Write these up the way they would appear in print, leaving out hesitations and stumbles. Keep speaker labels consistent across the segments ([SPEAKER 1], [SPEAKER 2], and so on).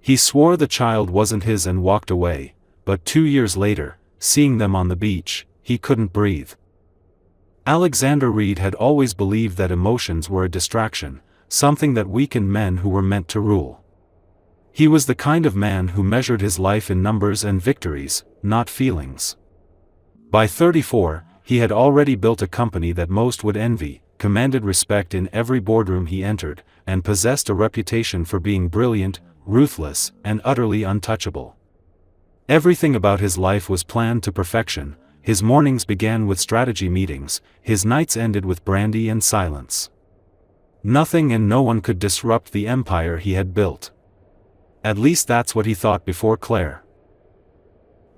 [SPEAKER 1] He swore the child wasn't his and walked away, but 2 years later, seeing them on the beach, he couldn't breathe. Alexander Reed had always believed that emotions were a distraction, something that weakened men who were meant to rule. He was the kind of man who measured his life in numbers and victories, not feelings. By 34, he had already built a company that most would envy, commanded respect in every boardroom he entered, and possessed a reputation for being brilliant, ruthless, and utterly untouchable. Everything about his life was planned to perfection. His mornings began with strategy meetings, his nights ended with brandy and silence. Nothing and no one could disrupt the empire he had built. At least that's what he thought before Claire.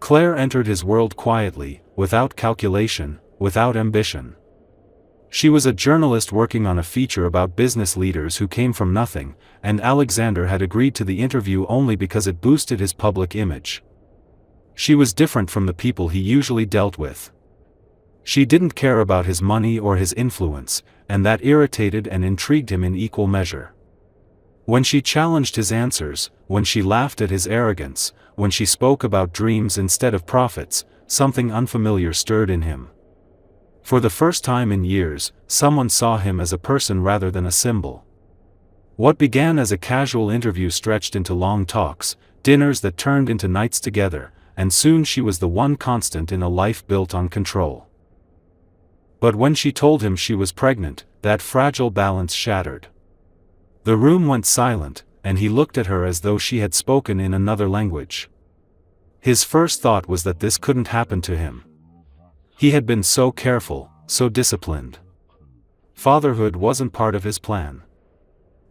[SPEAKER 1] Claire entered his world quietly, without calculation, without ambition. She was a journalist working on a feature about business leaders who came from nothing, and Alexander had agreed to the interview only because it boosted his public image. She was different from the people he usually dealt with. She didn't care about his money or his influence, and that irritated and intrigued him in equal measure. When she challenged his answers, when she laughed at his arrogance, when she spoke about dreams instead of profits, something unfamiliar stirred in him. For the first time in years, someone saw him as a person rather than a symbol. What began as a casual interview stretched into long talks, dinners that turned into nights together, and soon she was the one constant in a life built on control. But when she told him she was pregnant, that fragile balance shattered. The room went silent, and he looked at her as though she had spoken in another language. His first thought was that this couldn't happen to him. He had been so careful, so disciplined. Fatherhood wasn't part of his plan.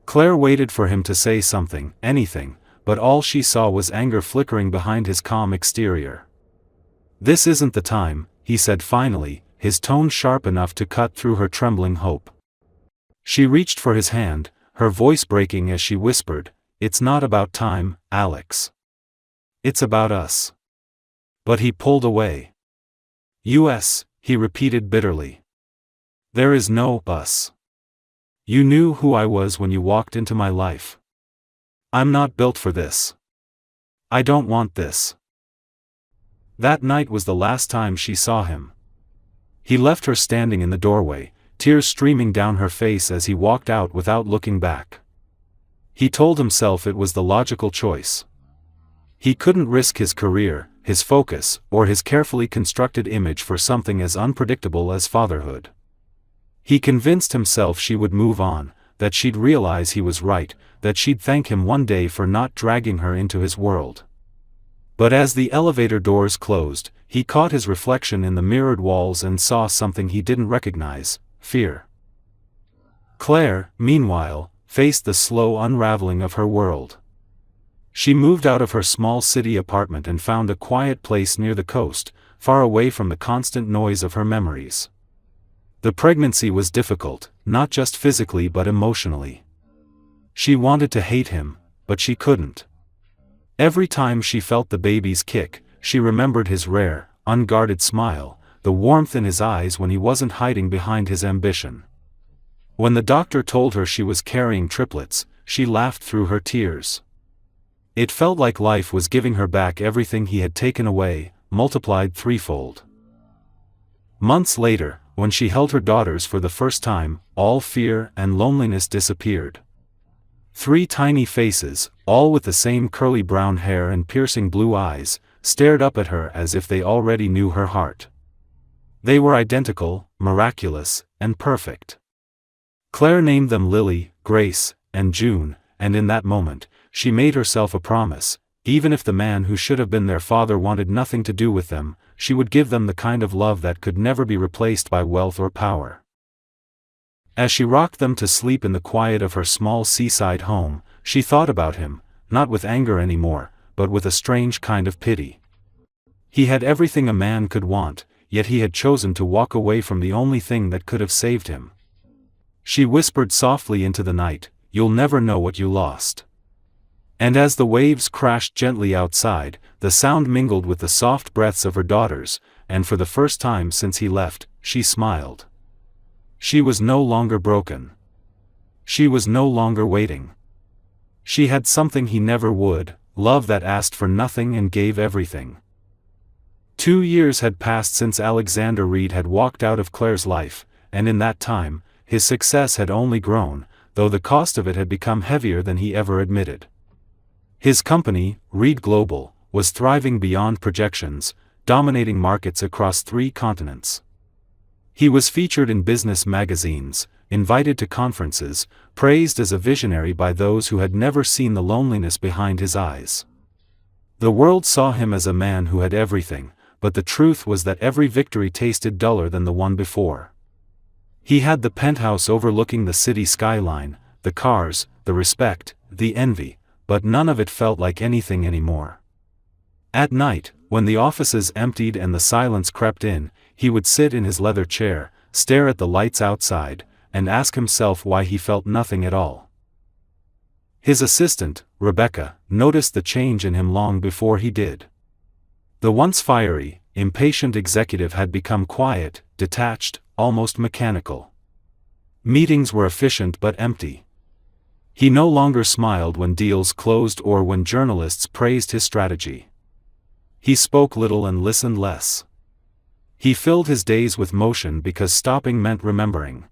[SPEAKER 1] Claire waited for him to say something, anything, but all she saw was anger flickering behind his calm exterior. "This isn't the time," he said finally, his tone sharp enough to cut through her trembling hope. She reached for his hand, her voice breaking as she whispered, "It's not about time, Alex. It's about us." But he pulled away. "Us," he repeated bitterly. "There is no us. You knew who I was when you walked into my life. I'm not built for this. I don't want this." That night was the last time she saw him. He left her standing in the doorway, tears streaming down her face as he walked out without looking back. He told himself it was the logical choice. He couldn't risk his career, his focus, or his carefully constructed image for something as unpredictable as fatherhood. He convinced himself she would move on, that she'd realize he was right, that she'd thank him one day for not dragging her into his world. But as the elevator doors closed, he caught his reflection in the mirrored walls and saw something he didn't recognize: fear. Claire, meanwhile, faced the slow unraveling of her world. She moved out of her small city apartment and found a quiet place near the coast, far away from the constant noise of her memories. The pregnancy was difficult, not just physically but emotionally. She wanted to hate him, but she couldn't. Every time she felt the baby's kick, she remembered his rare, unguarded smile, the warmth in his eyes when he wasn't hiding behind his ambition. When the doctor told her she was carrying triplets, she laughed through her tears. It felt like life was giving her back everything he had taken away, multiplied threefold. Months later, when she held her daughters for the first time, all fear and loneliness disappeared. 3 tiny faces, all with the same curly brown hair and piercing blue eyes, stared up at her as if they already knew her heart. They were identical, miraculous, and perfect. Claire named them Lily, Grace, and June, and in that moment, she made herself a promise: even if the man who should have been their father wanted nothing to do with them, she would give them the kind of love that could never be replaced by wealth or power. As she rocked them to sleep in the quiet of her small seaside home, she thought about him, not with anger anymore, but with a strange kind of pity. He had everything a man could want, yet he had chosen to walk away from the only thing that could have saved him. She whispered softly into the night, "You'll never know what you lost." And as the waves crashed gently outside, the sound mingled with the soft breaths of her daughters, and for the first time since he left, she smiled. She was no longer broken. She was no longer waiting. She had something he never would: love that asked for nothing and gave everything. 2 years had passed since Alexander Reed had walked out of Claire's life, and in that time, his success had only grown, though the cost of it had become heavier than he ever admitted. His company, Reed Global, was thriving beyond projections, dominating markets across 3 continents. He was featured in business magazines, invited to conferences, praised as a visionary by those who had never seen the loneliness behind his eyes. The world saw him as a man who had everything, but the truth was that every victory tasted duller than the one before. He had the penthouse overlooking the city skyline, the cars, the respect, the envy, but none of it felt like anything anymore. At night, when the offices emptied and the silence crept in, he would sit in his leather chair, stare at the lights outside, and ask himself why he felt nothing at all. His assistant, Rebecca, noticed the change in him long before he did. The once fiery, impatient executive had become quiet, detached, almost mechanical. Meetings were efficient but empty. He no longer smiled when deals closed or when journalists praised his strategy. He spoke little and listened less. He filled his days with motion because stopping meant remembering.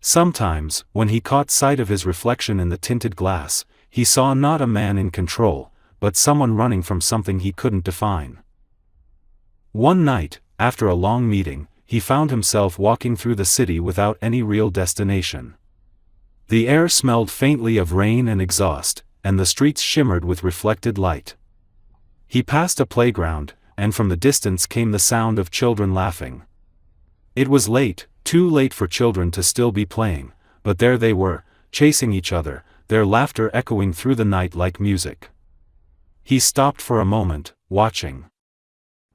[SPEAKER 1] Sometimes, when he caught sight of his reflection in the tinted glass, he saw not a man in control, but someone running from something he couldn't define. One night, after a long meeting, he found himself walking through the city without any real destination. The air smelled faintly of rain and exhaust, and the streets shimmered with reflected light. He passed a playground, and from the distance came the sound of children laughing. It was late, too late for children to still be playing, but there they were, chasing each other, their laughter echoing through the night like music. He stopped for a moment, watching.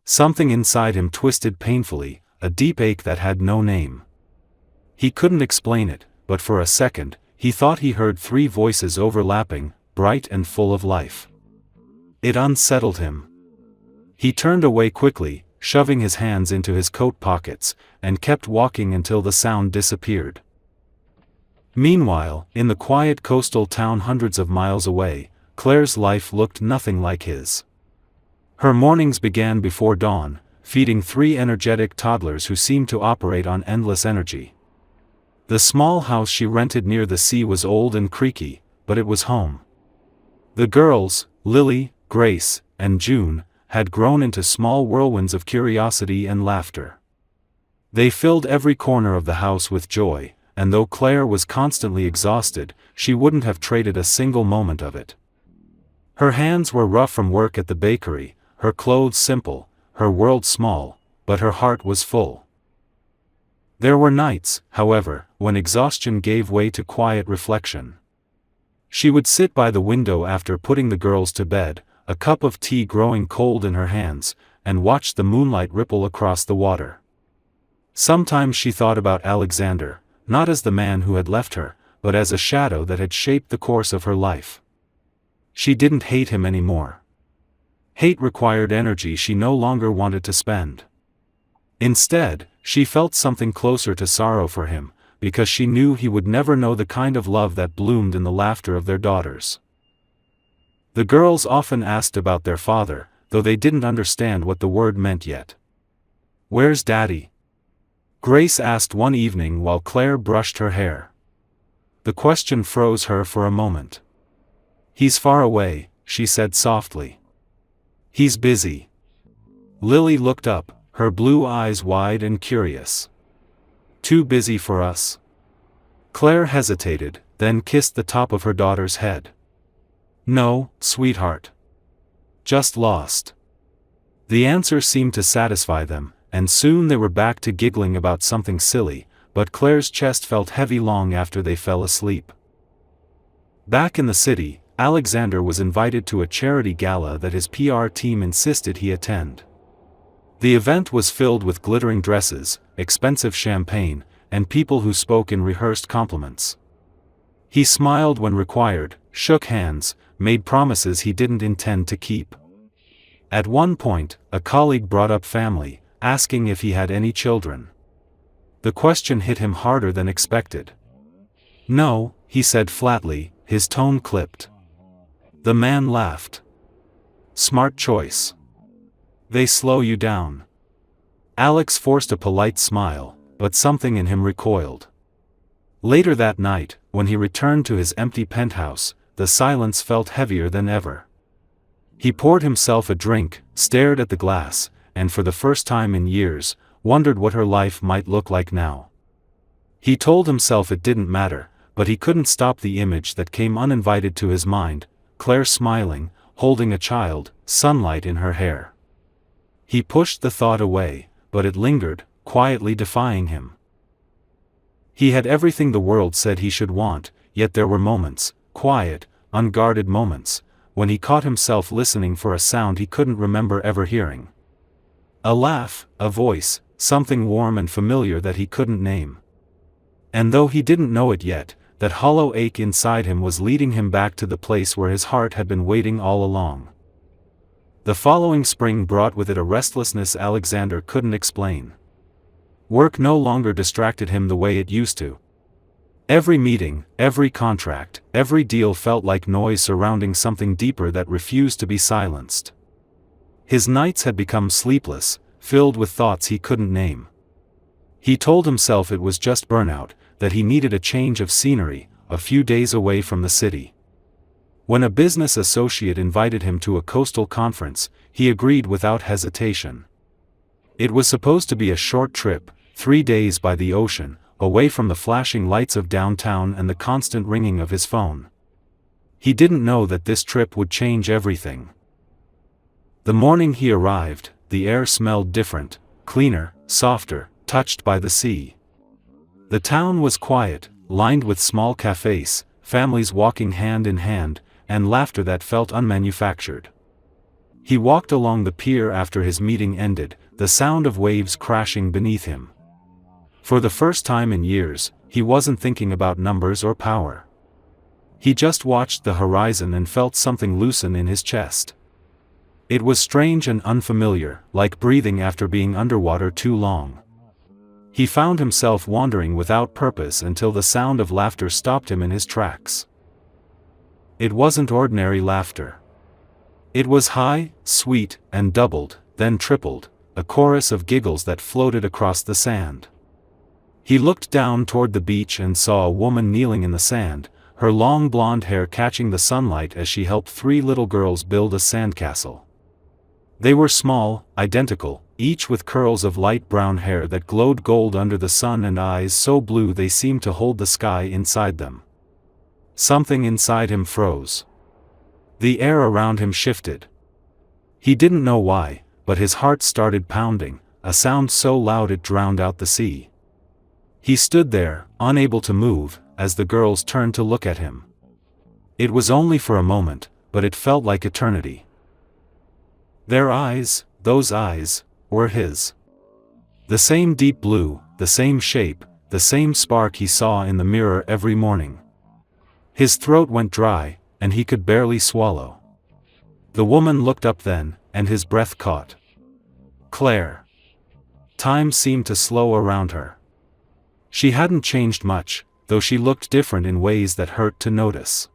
[SPEAKER 1] Something inside him twisted painfully, a deep ache that had no name. He couldn't explain it, but for a second, he thought he heard 3 voices overlapping, bright and full of life. It unsettled him. He turned away quickly, shoving his hands into his coat pockets, and kept walking until the sound disappeared. Meanwhile, in the quiet coastal town hundreds of miles away, Claire's life looked nothing like his. Her mornings began before dawn, feeding 3 energetic toddlers who seemed to operate on endless energy. The small house she rented near the sea was old and creaky, but it was home. The girls, Lily, Grace, and June, had grown into small whirlwinds of curiosity and laughter. They filled every corner of the house with joy, and though Claire was constantly exhausted, she wouldn't have traded a single moment of it. Her hands were rough from work at the bakery, her clothes simple, her world small, but her heart was full. There were nights, however, when exhaustion gave way to quiet reflection. She would sit by the window after putting the girls to bed, a cup of tea growing cold in her hands, and watch the moonlight ripple across the water. Sometimes she thought about Alexander, not as the man who had left her, but as a shadow that had shaped the course of her life. She didn't hate him anymore. Hate required energy she no longer wanted to spend. Instead, she felt something closer to sorrow for him, because she knew he would never know the kind of love that bloomed in the laughter of their daughters. The girls often asked about their father, though they didn't understand what the word meant yet. "Where's Daddy?" Grace asked one evening while Claire brushed her hair. The question froze her for a moment. "He's far away," she said softly. "He's busy." Lily looked up, her blue eyes wide and curious. "Too busy for us?" Claire hesitated, then kissed the top of her daughter's head. "No, sweetheart. Just lost." The answer seemed to satisfy them, and soon they were back to giggling about something silly, but Claire's chest felt heavy long after they fell asleep. Back in the city, Alexander was invited to a charity gala that his PR team insisted he attend. The event was filled with glittering dresses, expensive champagne, and people who spoke in rehearsed compliments. He smiled when required, shook hands, made promises he didn't intend to keep. At one point, a colleague brought up family, asking if he had any children. The question hit him harder than expected. "No," he said flatly, his tone clipped. The man laughed. Smart choice. They slow you down. Alex forced a polite smile, but something in him recoiled. Later that night, when he returned to his empty penthouse, the silence felt heavier than ever. He poured himself a drink, stared at the glass, and for the first time in years, wondered what her life might look like now. He told himself it didn't matter, but he couldn't stop the image that came uninvited to his mind: Claire smiling, holding a child, sunlight in her hair. He pushed the thought away, but it lingered, quietly defying him. He had everything the world said he should want, yet there were moments, quiet, unguarded moments, when he caught himself listening for a sound he couldn't remember ever hearing. A laugh, a voice, something warm and familiar that he couldn't name. And though he didn't know it yet, that hollow ache inside him was leading him back to the place where his heart had been waiting all along. The following spring brought with it a restlessness Alexander couldn't explain. Work no longer distracted him the way it used to. Every meeting, every contract, every deal felt like noise surrounding something deeper that refused to be silenced. His nights had become sleepless, filled with thoughts he couldn't name. He told himself it was just burnout, that he needed a change of scenery, a few days away from the city. When a business associate invited him to a coastal conference, he agreed without hesitation. It was supposed to be a short trip, 3 days by the ocean, away from the flashing lights of downtown and the constant ringing of his phone. He didn't know that this trip would change everything. The morning he arrived, the air smelled different, cleaner, softer, touched by the sea. The town was quiet, lined with small cafes, families walking hand in hand, and laughter that felt unmanufactured. He walked along the pier after his meeting ended, the sound of waves crashing beneath him. For the first time in years, he wasn't thinking about numbers or power. He just watched the horizon and felt something loosen in his chest. It was strange and unfamiliar, like breathing after being underwater too long. He found himself wandering without purpose until the sound of laughter stopped him in his tracks. It wasn't ordinary laughter. It was high, sweet, and doubled, then tripled, a chorus of giggles that floated across the sand. He looked down toward the beach and saw a woman kneeling in the sand, her long blonde hair catching the sunlight as she helped 3 little girls build a sandcastle. They were small, identical, each with curls of light brown hair that glowed gold under the sun and eyes so blue they seemed to hold the sky inside them. Something inside him froze. The air around him shifted. He didn't know why, but his heart started pounding, a sound so loud it drowned out the sea. He stood there, unable to move, as the girls turned to look at him. It was only for a moment, but it felt like eternity. Their eyes, those eyes, were his. The same deep blue, the same shape, the same spark he saw in the mirror every morning. His throat went dry, and he could barely swallow. The woman looked up then, and his breath caught. Claire. Time seemed to slow around her. She hadn't changed much, though she looked different in ways that hurt to notice.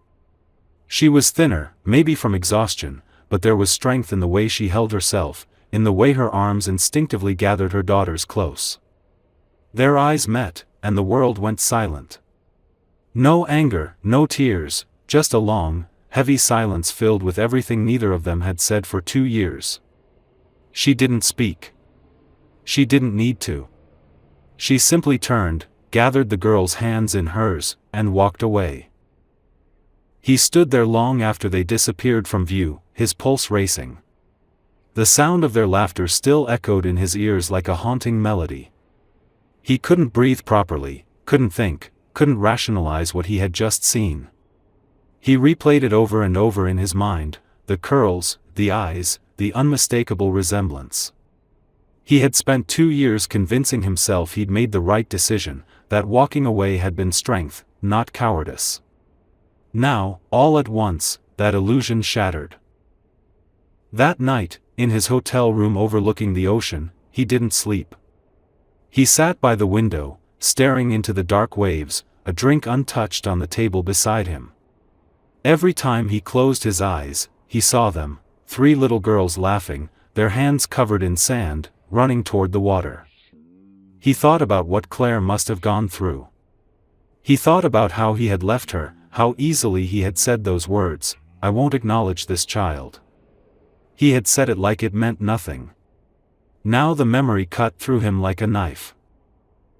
[SPEAKER 1] She was thinner, maybe from exhaustion, but there was strength in the way she held herself, in the way her arms instinctively gathered her daughters close. Their eyes met, and the world went silent. No anger, no tears, just a long, heavy silence filled with everything neither of them had said for 2 years. She didn't speak. She didn't need to. She simply turned, gathered the girl's hands in hers, and walked away. He stood there long after they disappeared from view, his pulse racing. The sound of their laughter still echoed in his ears like a haunting melody. He couldn't breathe properly, couldn't think, couldn't rationalize what he had just seen. He replayed it over and over in his mind, the curls, the eyes, the unmistakable resemblance. He had spent 2 years convincing himself he'd made the right decision, that walking away had been strength, not cowardice. Now, all at once, that illusion shattered. That night, in his hotel room overlooking the ocean, he didn't sleep. He sat by the window, staring into the dark waves, a drink untouched on the table beside him. Every time he closed his eyes, he saw them, 3 little girls laughing, their hands covered in sand, running toward the water. He thought about what Claire must have gone through. He thought about how he had left her, how easily he had said those words, "I won't acknowledge this child." He had said it like it meant nothing. Now the memory cut through him like a knife.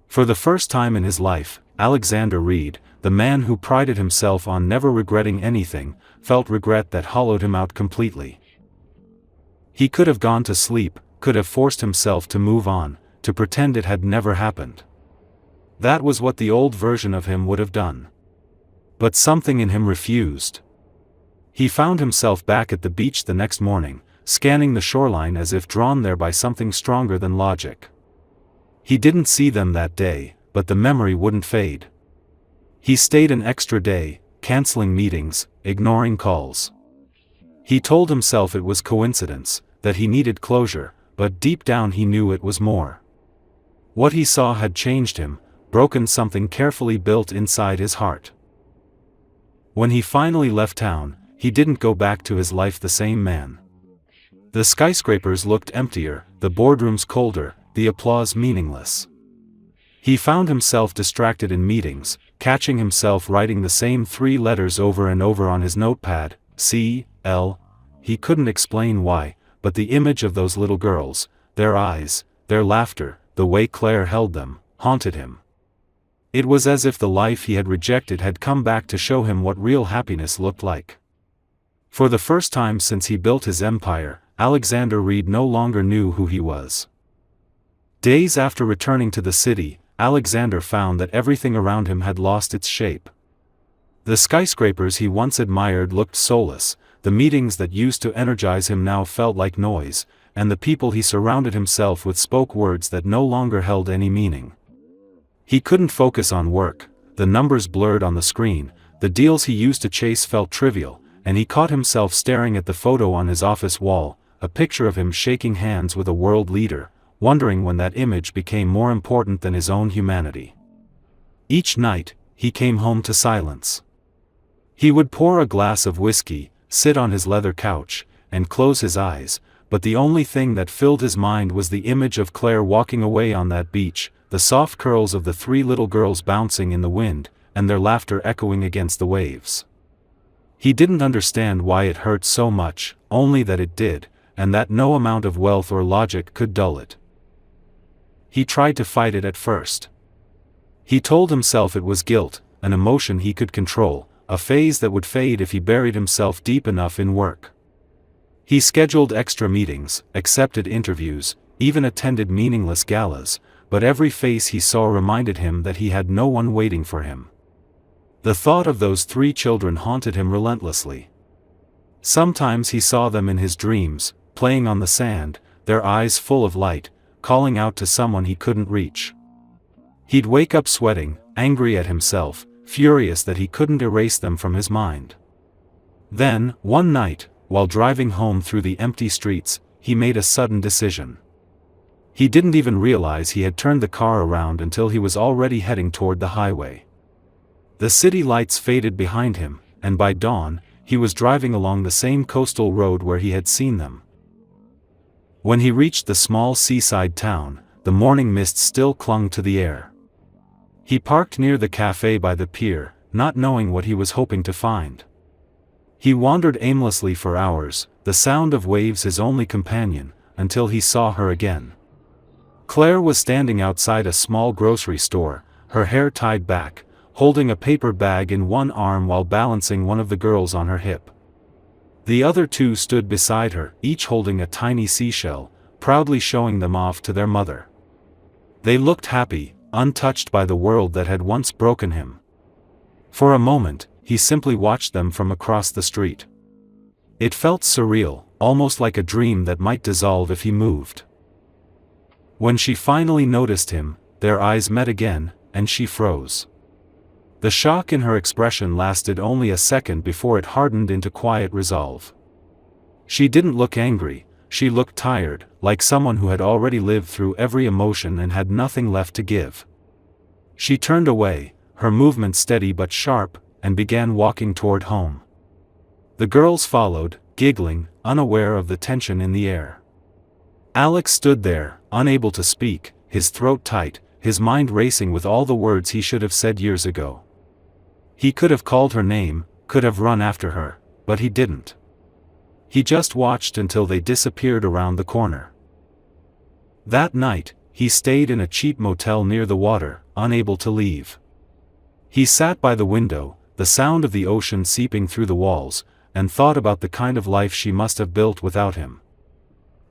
[SPEAKER 1] For the first time in his life, Alexander Reed, the man who prided himself on never regretting anything, felt regret that hollowed him out completely. He could have gone to sleep, could have forced himself to move on, to pretend it had never happened. That was what the old version of him would have done. But something in him refused. He found himself back at the beach the next morning, scanning the shoreline as if drawn there by something stronger than logic. He didn't see them that day, but the memory wouldn't fade. He stayed an extra day, canceling meetings, ignoring calls. He told himself it was coincidence, that he needed closure, but deep down he knew it was more. What he saw had changed him, broken something carefully built inside his heart. When he finally left town, he didn't go back to his life the same man. The skyscrapers looked emptier, the boardrooms colder, the applause meaningless. He found himself distracted in meetings, catching himself writing the same 3 letters over and over on his notepad, C.L. He couldn't explain why, but the image of those little girls, their eyes, their laughter, the way Claire held them, haunted him. It was as if the life he had rejected had come back to show him what real happiness looked like. For the first time since he built his empire, Alexander Reed no longer knew who he was. Days after returning to the city, Alexander found that everything around him had lost its shape. The skyscrapers he once admired looked soulless, the meetings that used to energize him now felt like noise, and the people he surrounded himself with spoke words that no longer held any meaning. He couldn't focus on work, the numbers blurred on the screen, the deals he used to chase felt trivial, and he caught himself staring at the photo on his office wall, a picture of him shaking hands with a world leader, wondering when that image became more important than his own humanity. Each night, he came home to silence. He would pour a glass of whiskey, sit on his leather couch, and close his eyes, but the only thing that filled his mind was the image of Claire walking away on that beach, the soft curls of the 3 little girls bouncing in the wind, and their laughter echoing against the waves. He didn't understand why it hurt so much, only that it did, and that no amount of wealth or logic could dull it. He tried to fight it at first. He told himself it was guilt, an emotion he could control, a phase that would fade if he buried himself deep enough in work. He scheduled extra meetings, accepted interviews, even attended meaningless galas, but every face he saw reminded him that he had no one waiting for him. The thought of those 3 children haunted him relentlessly. Sometimes he saw them in his dreams, playing on the sand, their eyes full of light, calling out to someone he couldn't reach. He'd wake up sweating, angry at himself, furious that he couldn't erase them from his mind. Then, one night, while driving home through the empty streets, he made a sudden decision. He didn't even realize he had turned the car around until he was already heading toward the highway. The city lights faded behind him, and by dawn, he was driving along the same coastal road where he had seen them. When he reached the small seaside town, the morning mist still clung to the air. He parked near the cafe by the pier, not knowing what he was hoping to find. He wandered aimlessly for hours, the sound of waves his only companion, until he saw her again. Claire was standing outside a small grocery store, her hair tied back, holding a paper bag in one arm while balancing one of the girls on her hip. The other 2 stood beside her, each holding a tiny seashell, proudly showing them off to their mother. They looked happy, untouched by the world that had once broken him. For a moment, he simply watched them from across the street. It felt surreal, almost like a dream that might dissolve if he moved. When she finally noticed him, their eyes met again, and she froze. The shock in her expression lasted only a second before it hardened into quiet resolve. She didn't look angry, she looked tired, like someone who had already lived through every emotion and had nothing left to give. She turned away, her movement steady but sharp, and began walking toward home. The girls followed, giggling, unaware of the tension in the air. Alex stood there, unable to speak, his throat tight, his mind racing with all the words he should have said years ago. He could have called her name, could have run after her, but he didn't. He just watched until they disappeared around the corner. That night, he stayed in a cheap motel near the water, unable to leave. He sat by the window, the sound of the ocean seeping through the walls, and thought about the kind of life she must have built without him.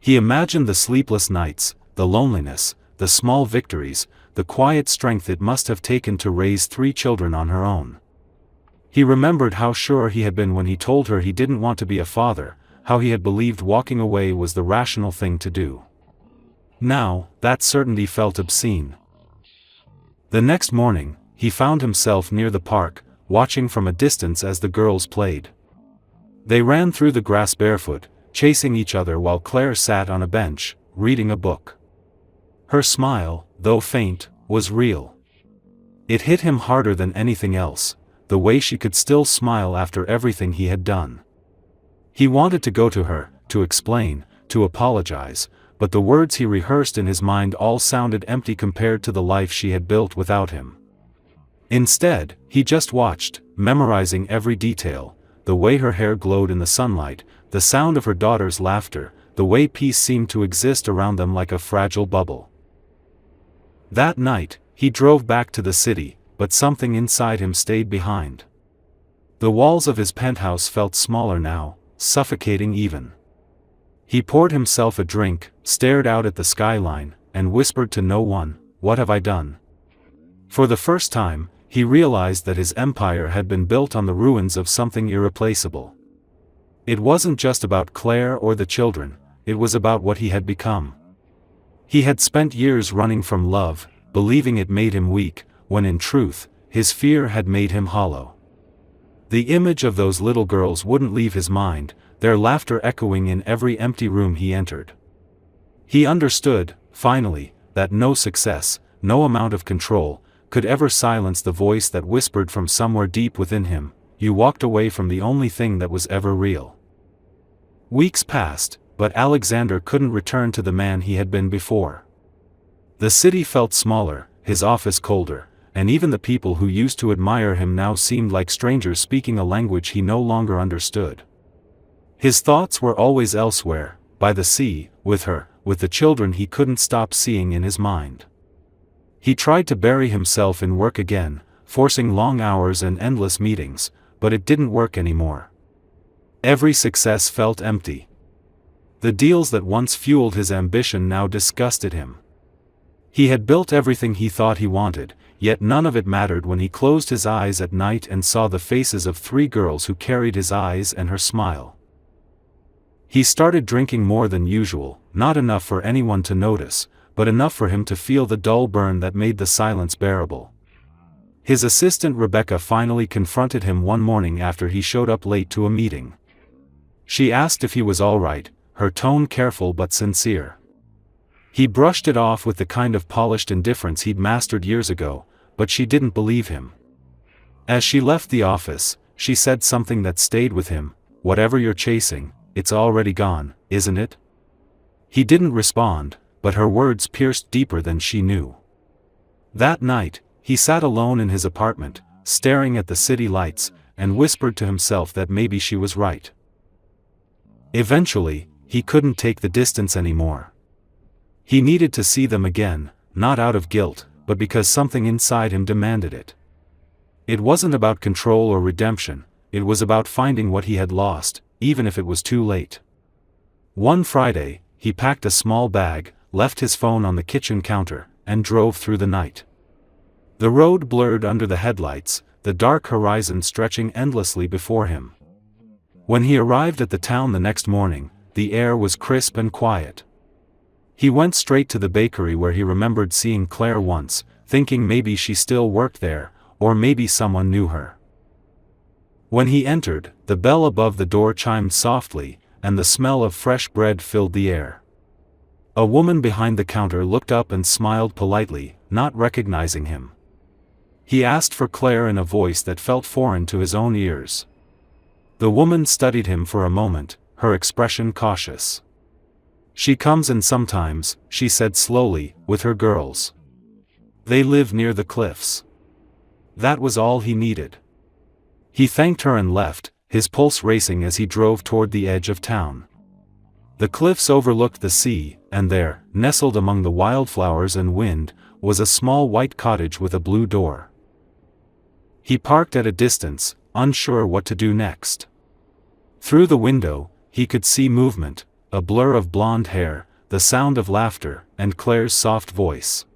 [SPEAKER 1] He imagined the sleepless nights, the loneliness, the small victories, the quiet strength it must have taken to raise 3 children on her own. He remembered how sure he had been when he told her he didn't want to be a father, how he had believed walking away was the rational thing to do. Now, that certainty felt obscene. The next morning, he found himself near the park, watching from a distance as the girls played. They ran through the grass barefoot, chasing each other while Claire sat on a bench, reading a book. Her smile, though faint, was real. It hit him harder than anything else, the way she could still smile after everything he had done. He wanted to go to her, to explain, to apologize, but the words he rehearsed in his mind all sounded empty compared to the life she had built without him. Instead, he just watched, memorizing every detail, the way her hair glowed in the sunlight, the sound of her daughter's laughter, the way peace seemed to exist around them like a fragile bubble. That night, he drove back to the city, but something inside him stayed behind. The walls of his penthouse felt smaller now, suffocating even. He poured himself a drink, stared out at the skyline, and whispered to no one, "What have I done?" For the first time, he realized that his empire had been built on the ruins of something irreplaceable. It wasn't just about Claire or the children, it was about what he had become. He had spent years running from love, believing it made him weak, when in truth, his fear had made him hollow. The image of those little girls wouldn't leave his mind, their laughter echoing in every empty room he entered. He understood, finally, that no success, no amount of control, could ever silence the voice that whispered from somewhere deep within him, "You walked away from the only thing that was ever real." Weeks passed, but Alexander couldn't return to the man he had been before. The city felt smaller, his office colder, and even the people who used to admire him now seemed like strangers speaking a language he no longer understood. His thoughts were always elsewhere, by the sea, with her, with the children he couldn't stop seeing in his mind. He tried to bury himself in work again, forcing long hours and endless meetings, but it didn't work anymore. Every success felt empty. The deals that once fueled his ambition now disgusted him. He had built everything he thought he wanted, yet none of it mattered when he closed his eyes at night and saw the faces of 3 girls who carried his eyes and her smile. He started drinking more than usual, not enough for anyone to notice, but enough for him to feel the dull burn that made the silence bearable. His assistant Rebecca finally confronted him one morning after he showed up late to a meeting. She asked if he was all right, her tone careful but sincere. He brushed it off with the kind of polished indifference he'd mastered years ago, but she didn't believe him. As she left the office, she said something that stayed with him, "Whatever you're chasing, it's already gone, isn't it?" He didn't respond, but her words pierced deeper than she knew. That night, he sat alone in his apartment, staring at the city lights, and whispered to himself that maybe she was right. Eventually, he couldn't take the distance anymore. He needed to see them again, not out of guilt, but because something inside him demanded it. It wasn't about control or redemption, it was about finding what he had lost, even if it was too late. One Friday, he packed a small bag, left his phone on the kitchen counter, and drove through the night. The road blurred under the headlights, the dark horizon stretching endlessly before him. When he arrived at the town the next morning, the air was crisp and quiet. He went straight to the bakery where he remembered seeing Claire once, thinking maybe she still worked there, or maybe someone knew her. When he entered, the bell above the door chimed softly, and the smell of fresh bread filled the air. A woman behind the counter looked up and smiled politely, not recognizing him. He asked for Claire in a voice that felt foreign to his own ears. The woman studied him for a moment, her expression cautious. "She comes in sometimes," she said slowly, "with her girls. They live near the cliffs." That was all he needed. He thanked her and left, his pulse racing as he drove toward the edge of town. The cliffs overlooked the sea, and there, nestled among the wildflowers and wind, was a small white cottage with a blue door. He parked at a distance, unsure what to do next. Through the window, he could see movement, a blur of blonde hair, the sound of laughter, and Claire's soft voice.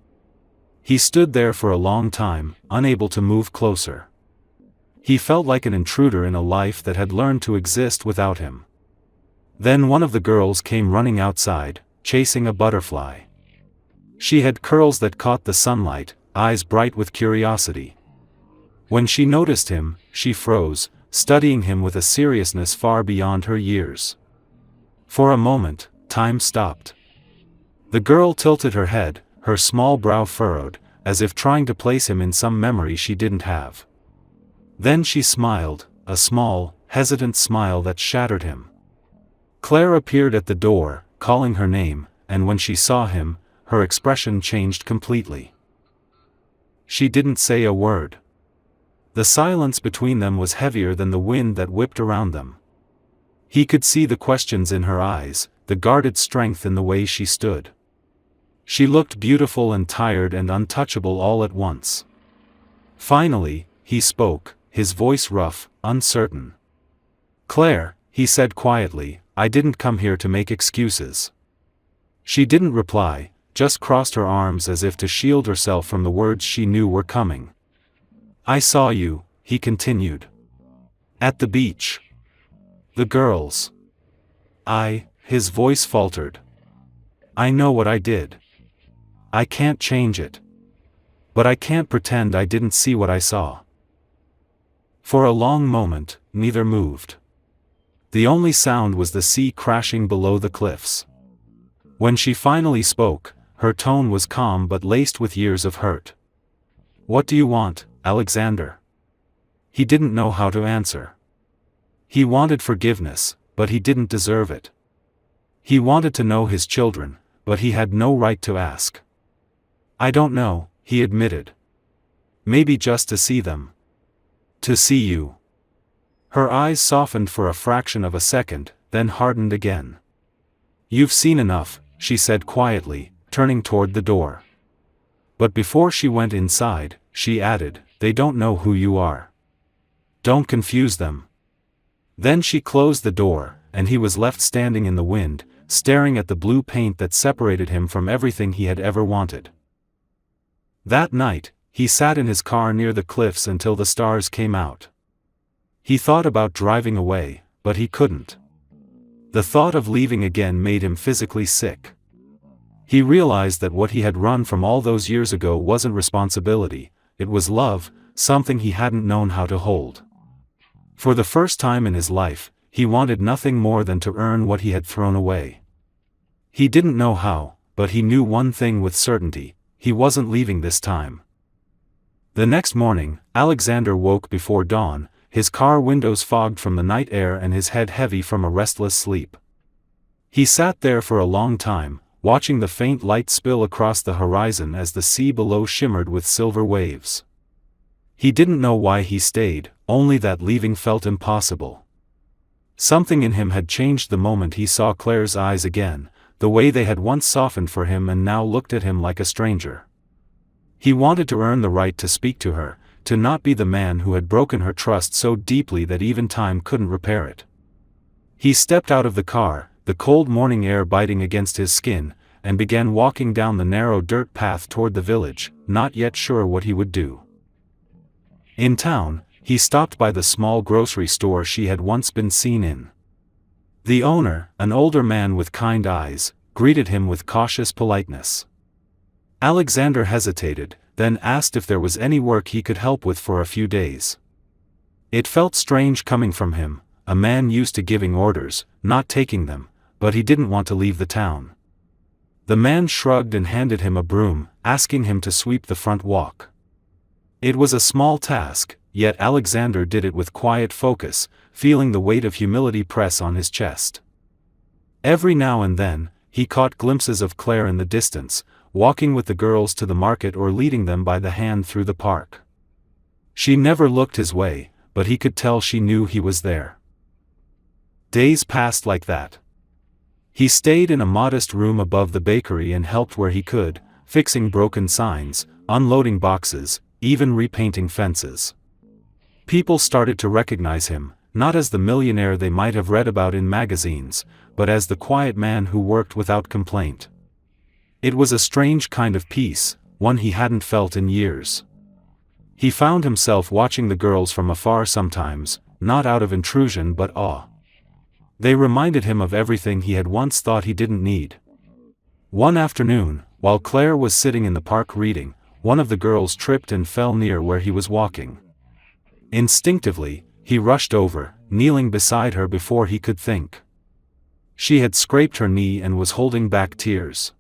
[SPEAKER 1] He stood there for a long time, unable to move closer. He felt like an intruder in a life that had learned to exist without him. Then one of the girls came running outside, chasing a butterfly. She had curls that caught the sunlight, eyes bright with curiosity. When she noticed him, she froze, studying him with a seriousness far beyond her years. For a moment, time stopped. The girl tilted her head, her small brow furrowed, as if trying to place him in some memory she didn't have. Then she smiled, a small, hesitant smile that shattered him. Claire appeared at the door, calling her name, and when she saw him, her expression changed completely. She didn't say a word. The silence between them was heavier than the wind that whipped around them. He could see the questions in her eyes, the guarded strength in the way she stood. She looked beautiful and tired and untouchable all at once. Finally, he spoke, his voice rough, uncertain. "Claire," he said quietly, "I didn't come here to make excuses." She didn't reply, just crossed her arms as if to shield herself from the words she knew were coming. "I saw you," he continued. "At the beach. The girls. His voice faltered. "I know what I did. I can't change it. But I can't pretend I didn't see what I saw." For a long moment, neither moved. The only sound was the sea crashing below the cliffs. When she finally spoke, her tone was calm but laced with years of hurt. "What do you want, Alexander?" He didn't know how to answer. He wanted forgiveness, but he didn't deserve it. He wanted to know his children, but he had no right to ask. "I don't know," he admitted. "Maybe just to see them. To see you." Her eyes softened for a fraction of a second, then hardened again. "You've seen enough," she said quietly, turning toward the door. But before she went inside, she added, "They don't know who you are. Don't confuse them." Then she closed the door, and he was left standing in the wind, staring at the blue paint that separated him from everything he had ever wanted. That night, he sat in his car near the cliffs until the stars came out. He thought about driving away, but he couldn't. The thought of leaving again made him physically sick. He realized that what he had run from all those years ago wasn't responsibility, it was love, something he hadn't known how to hold. For the first time in his life, he wanted nothing more than to earn what he had thrown away. He didn't know how, but he knew one thing with certainty: he wasn't leaving this time. The next morning, Alexander woke before dawn, his car windows fogged from the night air and his head heavy from a restless sleep. He sat there for a long time, watching the faint light spill across the horizon as the sea below shimmered with silver waves. He didn't know why he stayed, only that leaving felt impossible. Something in him had changed the moment he saw Claire's eyes again, the way they had once softened for him and now looked at him like a stranger. He wanted to earn the right to speak to her, to not be the man who had broken her trust so deeply that even time couldn't repair it. He stepped out of the car, the cold morning air biting against his skin, and began walking down the narrow dirt path toward the village, not yet sure what he would do. In town, he stopped by the small grocery store she had once been seen in. The owner, an older man with kind eyes, greeted him with cautious politeness. Alexander hesitated, then asked if there was any work he could help with for a few days. It felt strange coming from him, a man used to giving orders, not taking them, but he didn't want to leave the town. The man shrugged and handed him a broom, asking him to sweep the front walk. It was a small task, yet Alexander did it with quiet focus, feeling the weight of humility press on his chest. Every now and then, he caught glimpses of Claire in the distance, walking with the girls to the market or leading them by the hand through the park. She never looked his way, but he could tell she knew he was there. Days passed like that. He stayed in a modest room above the bakery and helped where he could, fixing broken signs, unloading boxes, even repainting fences. People started to recognize him, not as the millionaire they might have read about in magazines, but as the quiet man who worked without complaint. It was a strange kind of peace, one he hadn't felt in years. He found himself watching the girls from afar sometimes, not out of intrusion but awe. They reminded him of everything he had once thought he didn't need. One afternoon, while Claire was sitting in the park reading, one of the girls tripped and fell near where he was walking. Instinctively, he rushed over, kneeling beside her before he could think. She had scraped her knee and was holding back tears.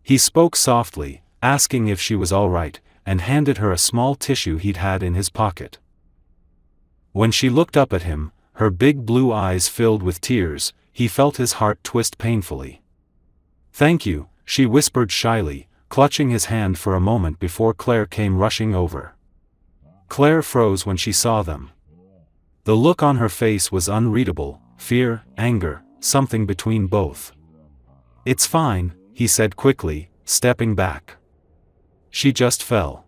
[SPEAKER 1] He spoke softly, asking if she was all right, and handed her a small tissue he'd had in his pocket. When she looked up at him, her big blue eyes filled with tears, he felt his heart twist painfully. "Thank you," she whispered shyly, clutching his hand for a moment before Claire came rushing over. Claire froze when she saw them. The look on her face was unreadable, fear, anger, something between both. "It's fine," he said quickly, stepping back. "She just fell."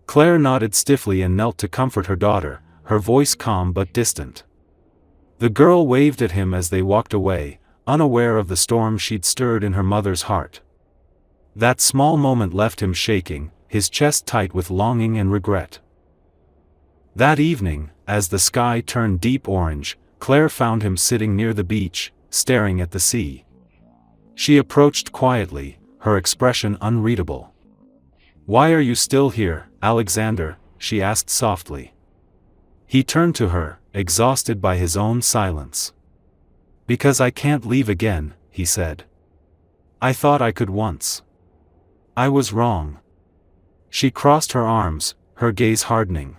[SPEAKER 1] Claire nodded stiffly and knelt to comfort her daughter, her voice calm but distant. The girl waved at him as they walked away, unaware of the storm she'd stirred in her mother's heart. That small moment left him shaking, his chest tight with longing and regret. That evening, as the sky turned deep orange, Claire found him sitting near the beach, staring at the sea. She approached quietly, her expression unreadable. "Why are you still here, Alexander?" she asked softly. He turned to her, exhausted by his own silence. "Because I can't leave again," he said. "I thought I could once. I was wrong." She crossed her arms, her gaze hardening.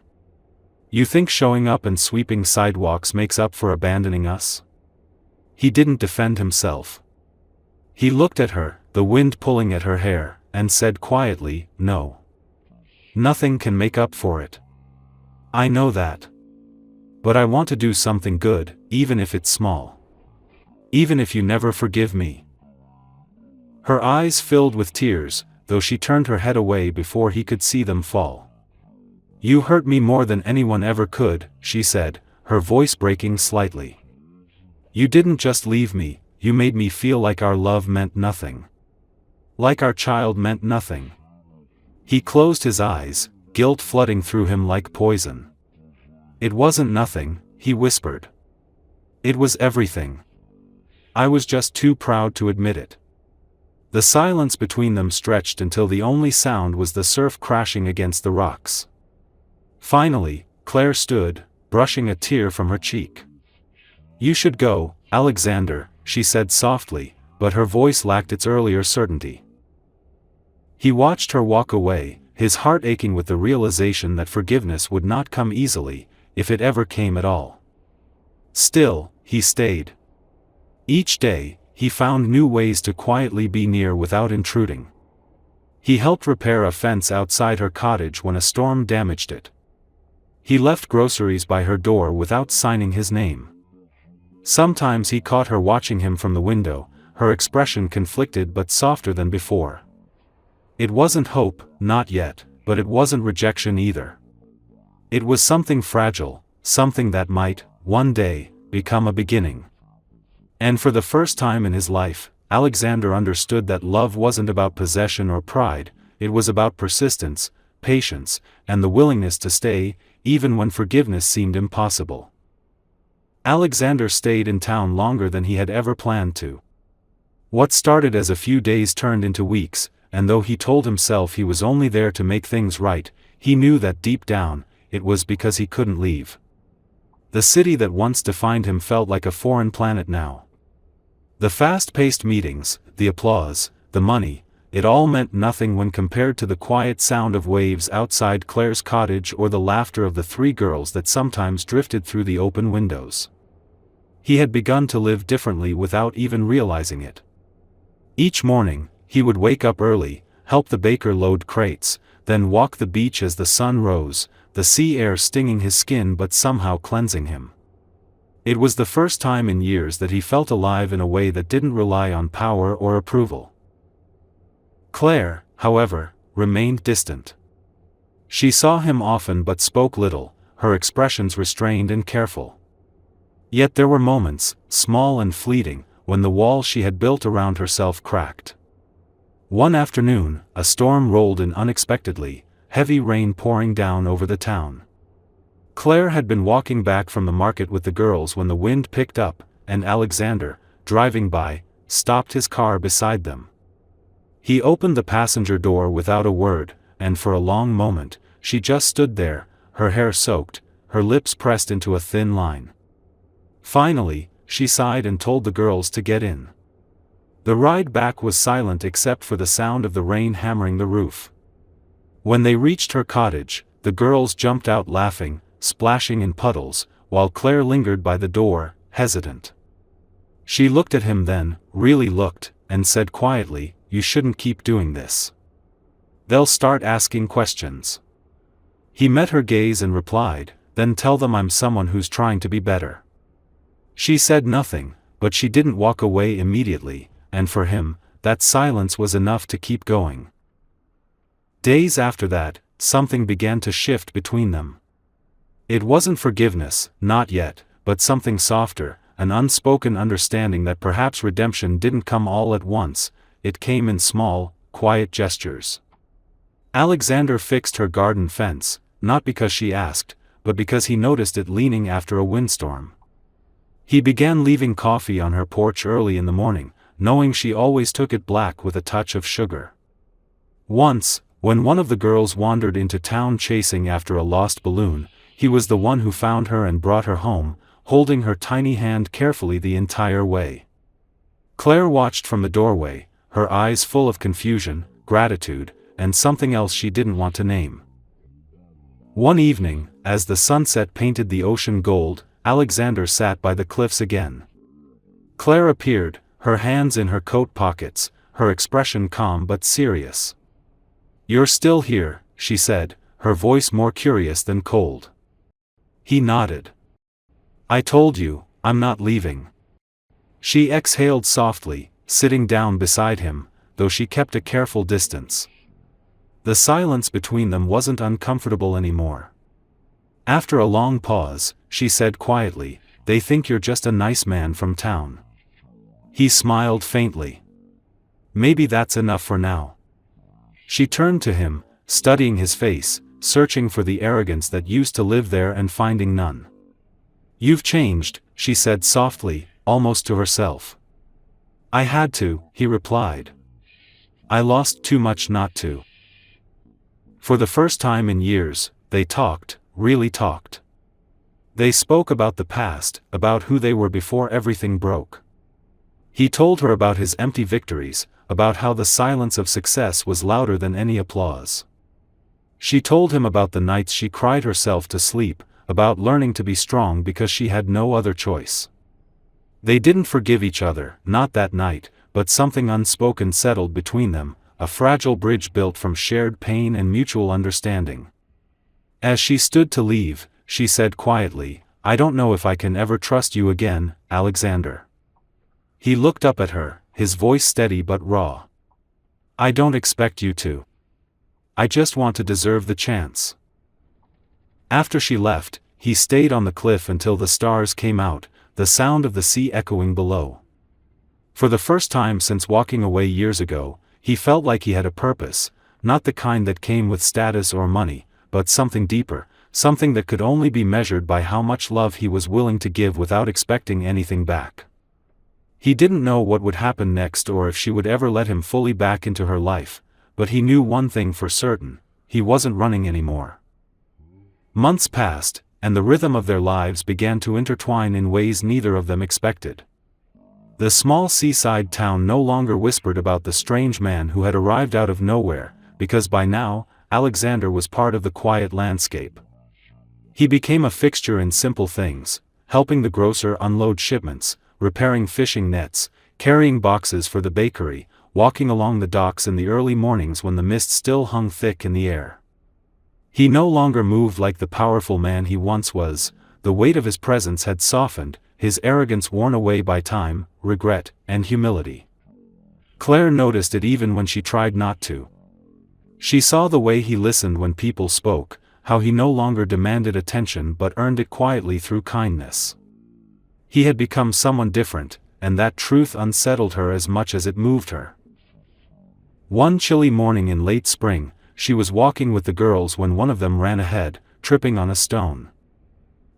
[SPEAKER 1] "You think showing up and sweeping sidewalks makes up for abandoning us?" He didn't defend himself. He looked at her, the wind pulling at her hair, and said quietly, "No. Nothing can make up for it. I know that. But I want to do something good, even if it's small. Even if you never forgive me." Her eyes filled with tears, though she turned her head away before he could see them fall. "You hurt me more than anyone ever could," she said, her voice breaking slightly. "You didn't just leave me, you made me feel like our love meant nothing. Like our child meant nothing." He closed his eyes, guilt flooding through him like poison. "It wasn't nothing," he whispered. "It was everything. I was just too proud to admit it." The silence between them stretched until the only sound was the surf crashing against the rocks. Finally, Claire stood, brushing a tear from her cheek. "You should go, Alexander," she said softly, but her voice lacked its earlier certainty. He watched her walk away, his heart aching with the realization that forgiveness would not come easily, if it ever came at all. Still, he stayed. Each day, he found new ways to quietly be near without intruding. He helped repair a fence outside her cottage when a storm damaged it. He left groceries by her door without signing his name. Sometimes he caught her watching him from the window, her expression conflicted but softer than before. It wasn't hope, not yet, but it wasn't rejection either. It was something fragile, something that might, one day, become a beginning. And for the first time in his life, Alexander understood that love wasn't about possession or pride, it was about persistence, patience, and the willingness to stay, even when forgiveness seemed impossible. Alexander stayed in town longer than he had ever planned to. What started as a few days turned into weeks, and though he told himself he was only there to make things right, he knew that deep down, it was because he couldn't leave. The city that once defined him felt like a foreign planet now. The fast-paced meetings, the applause, the money, it all meant nothing when compared to the quiet sound of waves outside Claire's cottage or the laughter of the three girls that sometimes drifted through the open windows. He had begun to live differently without even realizing it. Each morning, he would wake up early, help the baker load crates, then walk the beach as the sun rose, the sea air stinging his skin but somehow cleansing him. It was the first time in years that he felt alive in a way that didn't rely on power or approval. Claire, however, remained distant. She saw him often but spoke little, her expressions restrained and careful. Yet there were moments, small and fleeting, when the wall she had built around herself cracked. One afternoon, a storm rolled in unexpectedly, heavy rain pouring down over the town. Claire had been walking back from the market with the girls when the wind picked up, and Alexander, driving by, stopped his car beside them. He opened the passenger door without a word, and for a long moment, she just stood there, her hair soaked, her lips pressed into a thin line. Finally, she sighed and told the girls to get in. The ride back was silent except for the sound of the rain hammering the roof. When they reached her cottage, the girls jumped out laughing, splashing in puddles, while Claire lingered by the door, hesitant. She looked at him then, really looked, and said quietly, "You shouldn't keep doing this. They'll start asking questions." He met her gaze and replied, "Then tell them I'm someone who's trying to be better." She said nothing, but she didn't walk away immediately, and for him, that silence was enough to keep going. Days after that, something began to shift between them. It wasn't forgiveness, not yet, but something softer, an unspoken understanding that perhaps redemption didn't come all at once, it came in small, quiet gestures. Alexander fixed her garden fence, not because she asked, but because he noticed it leaning after a windstorm. He began leaving coffee on her porch early in the morning, knowing she always took it black with a touch of sugar. Once, when one of the girls wandered into town chasing after a lost balloon, he was the one who found her and brought her home, holding her tiny hand carefully the entire way. Claire watched from the doorway, her eyes full of confusion, gratitude, and something else she didn't want to name. One evening, as the sunset painted the ocean gold, Alexander sat by the cliffs again. Claire appeared, her hands in her coat pockets, her expression calm but serious. "You're still here," she said, her voice more curious than cold. He nodded. "I told you, I'm not leaving." She exhaled softly, sitting down beside him, though she kept a careful distance. The silence between them wasn't uncomfortable anymore. After a long pause, she said quietly, "They think you're just a nice man from town." He smiled faintly. "Maybe that's enough for now." She turned to him, studying his face, searching for the arrogance that used to live there and finding none. "You've changed," she said softly, almost to herself. "I had to," he replied. "I lost too much not to." For the first time in years, they talked, really talked. They spoke about the past, about who they were before everything broke. He told her about his empty victories, about how the silence of success was louder than any applause. She told him about the nights she cried herself to sleep, about learning to be strong because she had no other choice. They didn't forgive each other, not that night, but something unspoken settled between them, a fragile bridge built from shared pain and mutual understanding. As she stood to leave, she said quietly, "I don't know if I can ever trust you again, Alexander." He looked up at her, his voice steady but raw. "I don't expect you to. I just want to deserve the chance." After she left, he stayed on the cliff until the stars came out, the sound of the sea echoing below. For the first time since walking away years ago, he felt like he had a purpose, not the kind that came with status or money, but something deeper, something that could only be measured by how much love he was willing to give without expecting anything back. He didn't know what would happen next or if she would ever let him fully back into her life, but he knew one thing for certain, he wasn't running anymore. Months passed, and the rhythm of their lives began to intertwine in ways neither of them expected. The small seaside town no longer whispered about the strange man who had arrived out of nowhere, because by now, Alexander was part of the quiet landscape. He became a fixture in simple things, helping the grocer unload shipments, repairing fishing nets, carrying boxes for the bakery, walking along the docks in the early mornings when the mist still hung thick in the air. He no longer moved like the powerful man he once was. The weight of his presence had softened, his arrogance worn away by time, regret, and humility. Claire noticed it even when she tried not to. She saw the way he listened when people spoke, how he no longer demanded attention but earned it quietly through kindness. He had become someone different, and that truth unsettled her as much as it moved her. One chilly morning in late spring, she was walking with the girls when one of them ran ahead, tripping on a stone.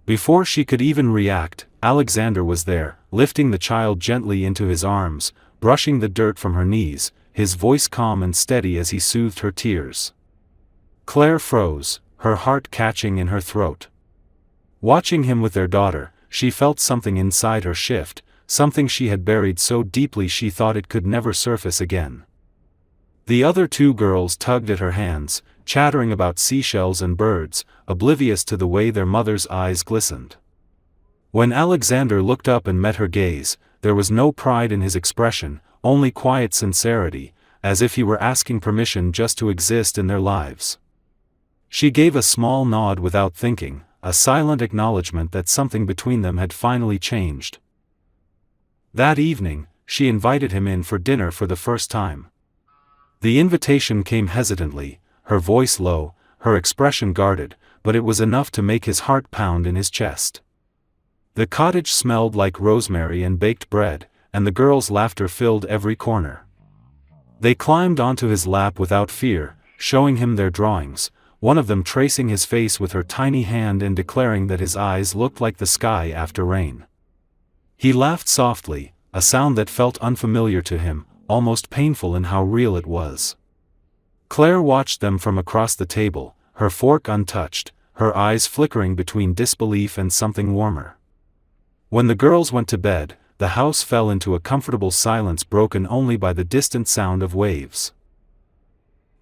[SPEAKER 1] Before she could even react, Alexander was there, lifting the child gently into his arms, brushing the dirt from her knees, his voice calm and steady as he soothed her tears. Claire froze, her heart catching in her throat. Watching him with their daughter, she felt something inside her shift, something she had buried so deeply she thought it could never surface again. The other two girls tugged at her hands, chattering about seashells and birds, oblivious to the way their mother's eyes glistened. When Alexander looked up and met her gaze, there was no pride in his expression, only quiet sincerity, as if he were asking permission just to exist in their lives. She gave a small nod without thinking, a silent acknowledgement that something between them had finally changed. That evening, she invited him in for dinner for the first time. The invitation came hesitantly, her voice low, her expression guarded, but it was enough to make his heart pound in his chest. The cottage smelled like rosemary and baked bread, and the girls' laughter filled every corner. They climbed onto his lap without fear, showing him their drawings, one of them tracing his face with her tiny hand and declaring that his eyes looked like the sky after rain. He laughed softly, a sound that felt unfamiliar to him, almost painful in how real it was. Claire watched them from across the table, her fork untouched, her eyes flickering between disbelief and something warmer. When the girls went to bed, the house fell into a comfortable silence broken only by the distant sound of waves.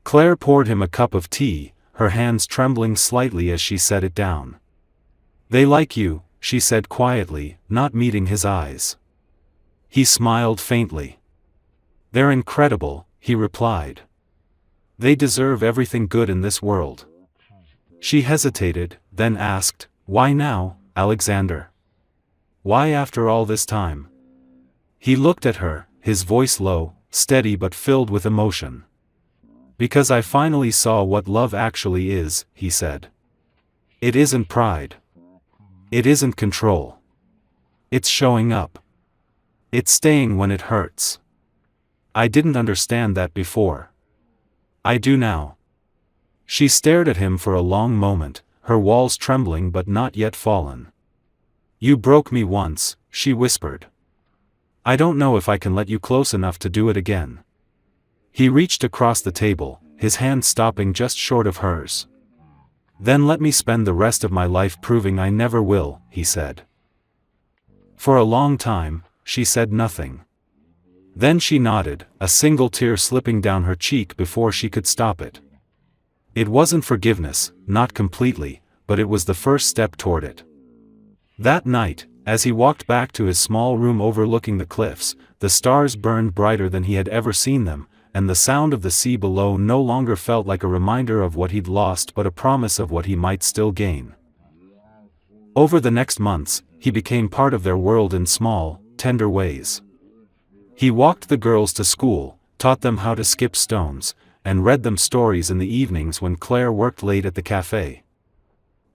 [SPEAKER 1] Claire poured him a cup of tea, her hands trembling slightly as she set it down. "They like you," she said quietly, not meeting his eyes. He smiled faintly. "They're incredible," he replied. "They deserve everything good in this world." She hesitated, then asked, "Why now, Alexander? Why after all this time?" He looked at her, his voice low, steady but filled with emotion. "Because I finally saw what love actually is," he said. "It isn't pride. It isn't control. It's showing up. It's staying when it hurts. I didn't understand that before. I do now." She stared at him for a long moment, her walls trembling but not yet fallen. "You broke me once," she whispered. "I don't know if I can let you close enough to do it again." He reached across the table, his hand stopping just short of hers. "Then let me spend the rest of my life proving I never will," he said. For a long time, she said nothing. Then she nodded, a single tear slipping down her cheek before she could stop it. It wasn't forgiveness, not completely, but it was the first step toward it. That night, as he walked back to his small room overlooking the cliffs, the stars burned brighter than he had ever seen them, and the sound of the sea below no longer felt like a reminder of what he'd lost but a promise of what he might still gain. Over the next months, he became part of their world in small, tender ways. He walked the girls to school, taught them how to skip stones, and read them stories in the evenings when Claire worked late at the cafe.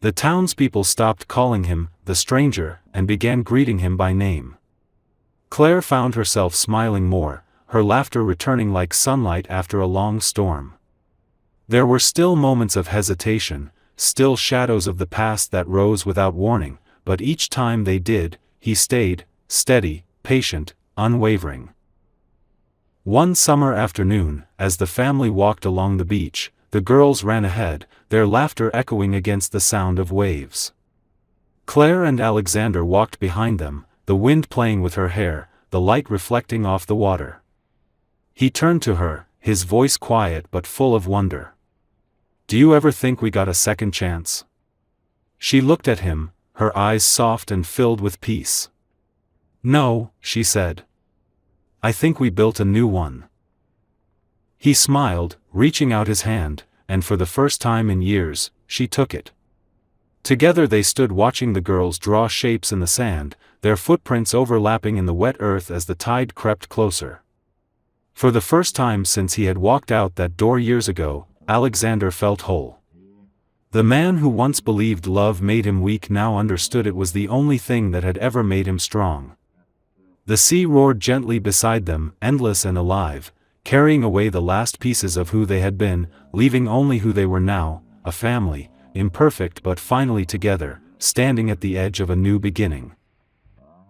[SPEAKER 1] The townspeople stopped calling him the stranger and began greeting him by name. Claire found herself smiling more, her laughter returning like sunlight after a long storm. There were still moments of hesitation, still shadows of the past that rose without warning, but each time they did, he stayed, steady, patient, unwavering. One summer afternoon, as the family walked along the beach, the girls ran ahead, their laughter echoing against the sound of waves. Claire and Alexander walked behind them, the wind playing with her hair, the light reflecting off the water. He turned to her, his voice quiet but full of wonder. "Do you ever think we got a second chance?" She looked at him, her eyes soft and filled with peace. "No," she said. "I think we built a new one." He smiled, reaching out his hand, and for the first time in years, she took it. Together they stood watching the girls draw shapes in the sand, their footprints overlapping in the wet earth as the tide crept closer. For the first time since he had walked out that door years ago, Alexander felt whole. The man who once believed love made him weak now understood it was the only thing that had ever made him strong. The sea roared gently beside them, endless and alive, carrying away the last pieces of who they had been, leaving only who they were now, a family, imperfect but finally together, standing at the edge of a new beginning.